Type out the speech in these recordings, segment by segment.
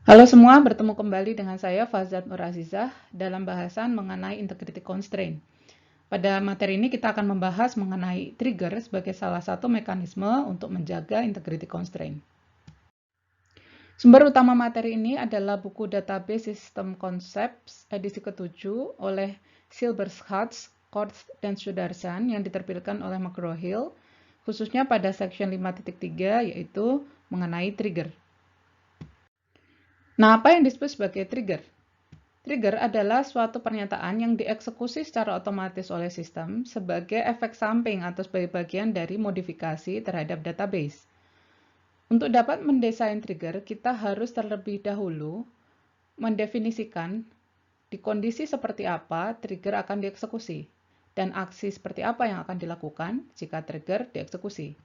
Halo semua, bertemu kembali dengan saya Fazat Nur Azizah dalam bahasan mengenai integrity constraint. Pada materi ini kita akan membahas mengenai trigger sebagai salah satu mekanisme untuk menjaga integrity constraint. Sumber utama materi ini adalah buku database System Concepts edisi ke-7 oleh Silberschatz, Kortz, dan Sudarshan yang diterbitkan oleh McGraw-Hill, khususnya pada section 5.3 yaitu mengenai trigger. Nah, apa yang disebut sebagai trigger? Trigger adalah suatu pernyataan yang dieksekusi secara otomatis oleh sistem sebagai efek samping atau sebagai bagian dari modifikasi terhadap database. Untuk dapat mendesain trigger, kita harus terlebih dahulu mendefinisikan di kondisi seperti apa trigger akan dieksekusi dan aksi seperti apa yang akan dilakukan jika trigger dieksekusi.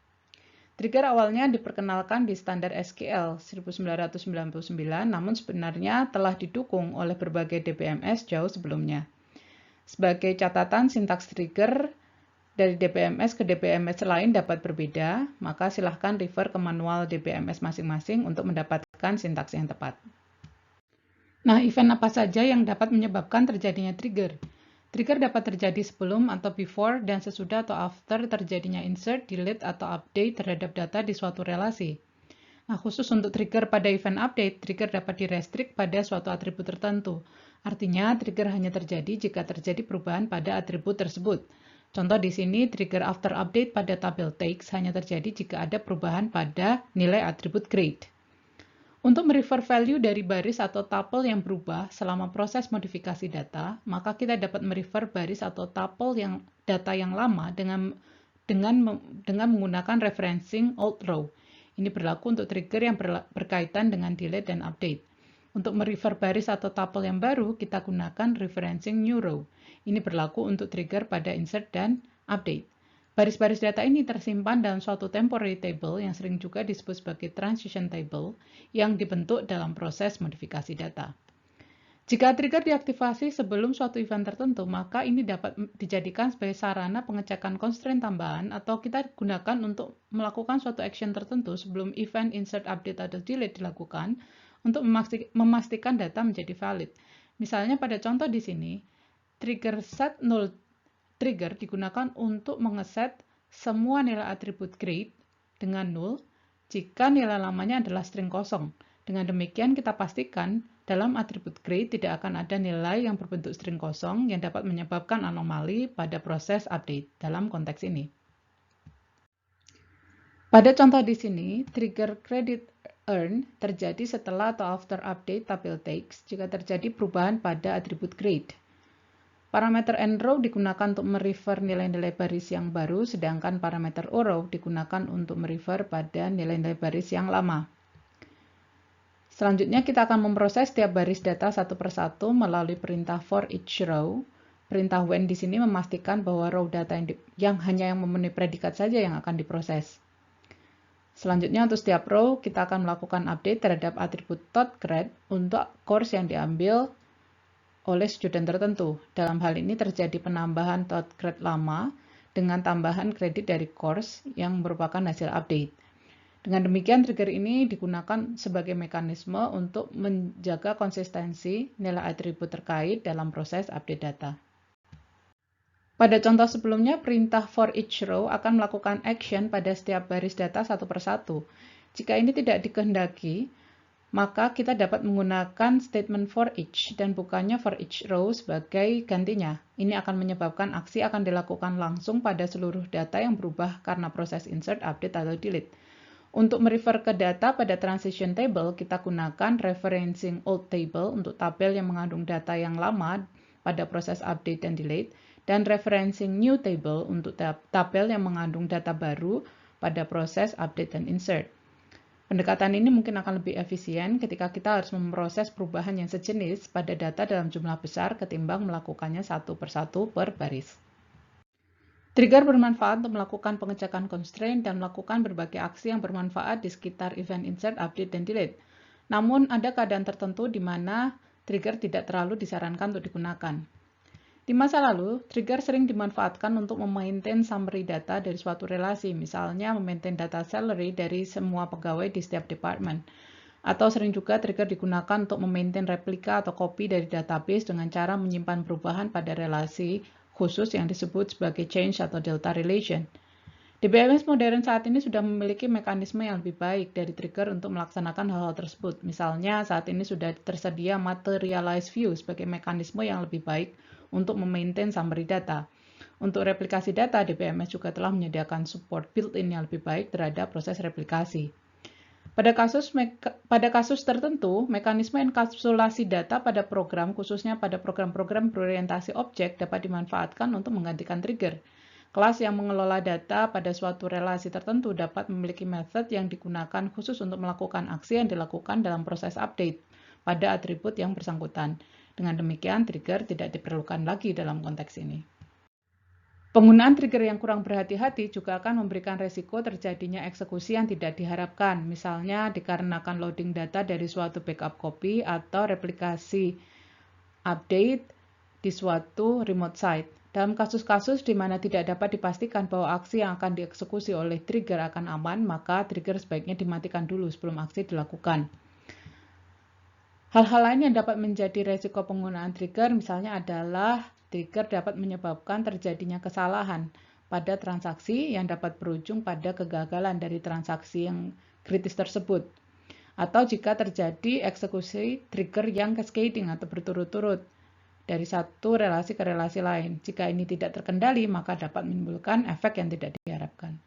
Trigger awalnya diperkenalkan di standar SQL 1999, namun sebenarnya telah didukung oleh berbagai DBMS jauh sebelumnya. Sebagai catatan, sintaks trigger dari DBMS ke DBMS lain dapat berbeda, maka silahkan refer ke manual DBMS masing-masing untuk mendapatkan sintaks yang tepat. Nah, event apa saja yang dapat menyebabkan terjadinya trigger? Trigger dapat terjadi sebelum atau before dan sesudah atau after terjadinya insert, delete, atau update terhadap data di suatu relasi. Nah, khusus untuk trigger pada event update, trigger dapat direstrict pada suatu atribut tertentu. Artinya, trigger hanya terjadi jika terjadi perubahan pada atribut tersebut. Contoh di sini, trigger after update pada tabel text hanya terjadi jika ada perubahan pada nilai atribut grade. Untuk merefer value dari baris atau tuple yang berubah selama proses modifikasi data, maka kita dapat merefer baris atau tuple yang data yang lama dengan menggunakan referencing old row. Ini berlaku untuk trigger yang berkaitan dengan delete dan update. Untuk merefer baris atau tuple yang baru, kita gunakan referencing new row. Ini berlaku untuk trigger pada insert dan update. Baris-baris data ini tersimpan dalam suatu temporary table yang sering juga disebut sebagai transition table yang dibentuk dalam proses modifikasi data. Jika trigger diaktifasi sebelum suatu event tertentu, maka ini dapat dijadikan sebagai sarana pengecekan constraint tambahan atau kita gunakan untuk melakukan suatu action tertentu sebelum event insert, update, atau delete dilakukan untuk memastikan data menjadi valid. Misalnya pada contoh di sini, trigger set null trigger digunakan untuk mengeset semua nilai atribut grade dengan null jika nilai lamanya adalah string kosong. Dengan demikian kita pastikan dalam atribut grade tidak akan ada nilai yang berbentuk string kosong yang dapat menyebabkan anomali pada proses update dalam konteks ini. Pada contoh di sini, trigger credit earn terjadi setelah atau after update tabel text jika terjadi perubahan pada atribut grade. Parameter nRow digunakan untuk merefer nilai-nilai baris yang baru, sedangkan parameter oRow digunakan untuk merefer pada nilai-nilai baris yang lama. Selanjutnya kita akan memproses setiap baris data satu persatu melalui perintah for each row. Perintah when di sini memastikan bahwa row data yang hanya memenuhi predikat saja yang akan diproses. Selanjutnya untuk setiap row kita akan melakukan update terhadap atribut TOTGRADE untuk course yang diambil oleh student tertentu. Dalam hal ini terjadi penambahan TOTGRADE lama dengan tambahan kredit dari course yang merupakan hasil update. Dengan demikian, trigger ini digunakan sebagai mekanisme untuk menjaga konsistensi nilai atribut terkait dalam proses update data. Pada contoh sebelumnya, perintah for each row akan melakukan action pada setiap baris data satu persatu. Jika ini tidak dikehendaki, maka kita dapat menggunakan statement for each dan bukannya for each row sebagai gantinya. Ini akan menyebabkan aksi akan dilakukan langsung pada seluruh data yang berubah karena proses insert, update, atau delete. Untuk merefer ke data pada transition table, kita gunakan referencing old table untuk tabel yang mengandung data yang lama pada proses update dan delete, dan referencing new table untuk tabel yang mengandung data baru pada proses update dan insert. Pendekatan ini mungkin akan lebih efisien ketika kita harus memproses perubahan yang sejenis pada data dalam jumlah besar ketimbang melakukannya satu persatu per baris. Trigger bermanfaat untuk melakukan pengecekan constraint dan melakukan berbagai aksi yang bermanfaat di sekitar event insert, update, dan delete. Namun, ada keadaan tertentu di mana trigger tidak terlalu disarankan untuk digunakan. Di masa lalu, trigger sering dimanfaatkan untuk memaintain summary data dari suatu relasi, misalnya memaintain data salary dari semua pegawai di setiap department. Atau sering juga trigger digunakan untuk memaintain replika atau copy dari database dengan cara menyimpan perubahan pada relasi khusus yang disebut sebagai change atau delta relation. DBMS modern saat ini sudah memiliki mekanisme yang lebih baik dari trigger untuk melaksanakan hal-hal tersebut. Misalnya, saat ini sudah tersedia materialized view sebagai mekanisme yang lebih baik untuk memaintain summary data. Untuk replikasi data, DBMS juga telah menyediakan support built-in yang lebih baik terhadap proses replikasi. Pada kasus tertentu, mekanisme enkapsulasi data pada program, khususnya pada program-program berorientasi objek, dapat dimanfaatkan untuk menggantikan trigger. Kelas yang mengelola data pada suatu relasi tertentu dapat memiliki metode yang digunakan khusus untuk melakukan aksi yang dilakukan dalam proses update pada atribut yang bersangkutan. Dengan demikian, trigger tidak diperlukan lagi dalam konteks ini. Penggunaan trigger yang kurang berhati-hati juga akan memberikan resiko terjadinya eksekusi yang tidak diharapkan, misalnya dikarenakan loading data dari suatu backup copy atau replikasi update di suatu remote site. Dalam kasus-kasus di mana tidak dapat dipastikan bahwa aksi yang akan dieksekusi oleh trigger akan aman, maka trigger sebaiknya dimatikan dulu sebelum aksi dilakukan. Hal-hal lain yang dapat menjadi resiko penggunaan trigger misalnya adalah trigger dapat menyebabkan terjadinya kesalahan pada transaksi yang dapat berujung pada kegagalan dari transaksi yang kritis tersebut. Atau jika terjadi eksekusi trigger yang cascading atau berturut-turut dari satu relasi ke relasi lain. Jika ini tidak terkendali, maka dapat menimbulkan efek yang tidak diharapkan.